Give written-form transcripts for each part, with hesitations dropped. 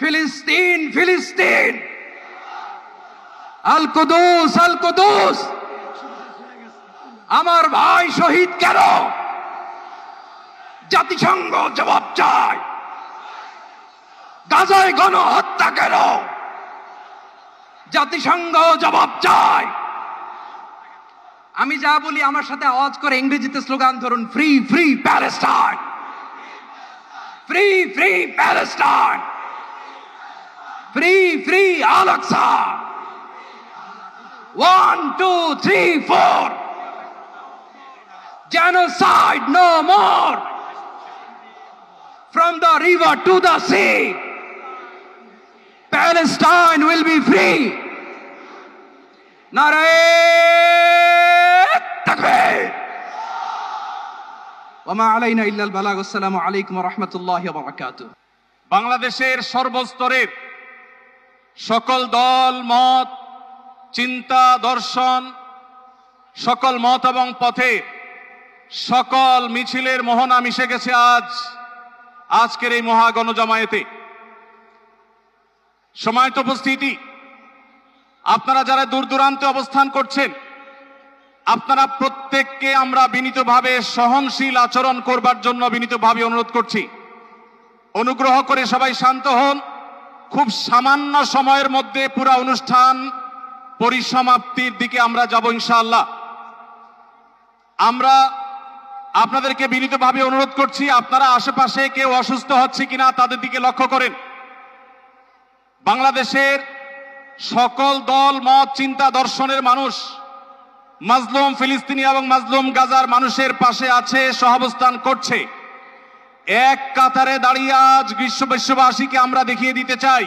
ফিলিস্তিন ফিলিস্তিন, আল কুদুস আল কুদুস। আমার ভাই শহীদ কেন? জাতিসংঘ জবাব চায়। গাজায় গণহত্যা কেন? জাতিসংঘ জবাব চায়। আমি যা বলি আমার সাথে আওয়াজ করে ইংরেজিতে স্লোগান ধরুন, free free Palestine, free free Palestine, free free Al Aqsa. 1 2 3 4, genocide no more, from the river to the sea, Palestine will be free. Nare takbir wa ma alayna illa al balagh. Assalamu alaykum wa rahmatullahi wa barakatuh. বাংলাদেশের সর্বস্তরের সকল দল মত, চিন্তা, দর্শন, সকল মত এবং পথে সকল মিছিলের মোহনা মিশে গেছে আজকের এই মহা গণজামায়াতে। সময়ত উপস্থিতি, আপনারা যারা দূর দূরান্তে অবস্থান করছেন, আপনারা প্রত্যেককে আমরা বিনীতভাবে সহনশীল আচরণ করবার জন্য বিনীতভাবে অনুরোধ করছি। অনুগ্রহ করে সবাই শান্ত হন। খুব সামান্য সময়ের মধ্যে পুরো অনুষ্ঠান পরিসমাপ্তির দিকে আমরা যাব ইনশাআল্লাহ। আমরা আপনাদেরকে বিনীতভাবে অনুরোধ করছি, আপনারা আশেপাশে কেউ অসুস্থ হচ্ছে কিনা তাদের দিকে লক্ষ্য করেন। বাংলাদেশের সকল দল মত, চিন্তা, দর্শনের মানুষ মাজলুম ফিলিস্তিনি এবং মাজলুম গাজার মানুষের পাশে আছে, সহাবস্থান করছে। এক কাতারে দাঁড়িয়ে আজ বিশ্ববাসীকে আমরা দেখিয়ে দিতে চাই,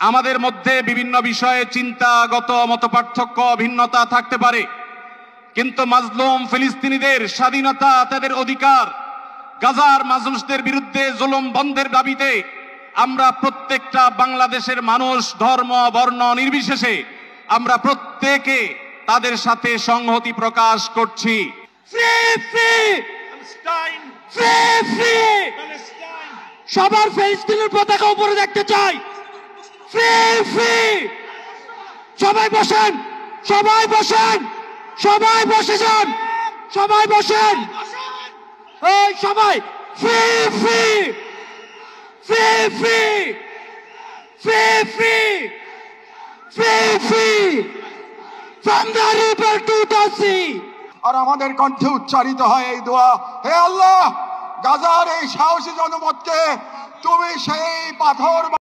আমাদের মধ্যে বিভিন্ন বিষয়ে চিন্তাগত মতপার্থক্য, ভিন্নতা থাকতে পারে, কিন্তু মাজলুম ফিলিস্তিনিদের স্বাধীনতা, তাদের অধিকার, গাজার মানুষদের বিরুদ্ধে জুলুম বন্ধের দাবিতে আমরা প্রত্যেকটা বাংলাদেশের মানুষ ধর্ম বর্ণ নির্বিশেষে আমরা প্রত্যেকে তাদের সাথে সংহতি প্রকাশ করছি। সবার ফিলিস্তিনের পতাকা উপরে দেখতে চাই। Free free. সবাই বসেন, সবাই বসেন, সবাই বসে যান, সবাই বসেন, এই সবাই free free free free free free free free from the river to the sea. আর আমাদের কণ্ঠে উচ্চারিত হয় এই দোয়া, হে আল্লাহ, গাজার এই সাহসী জনপদকে তুমি সেই পাথর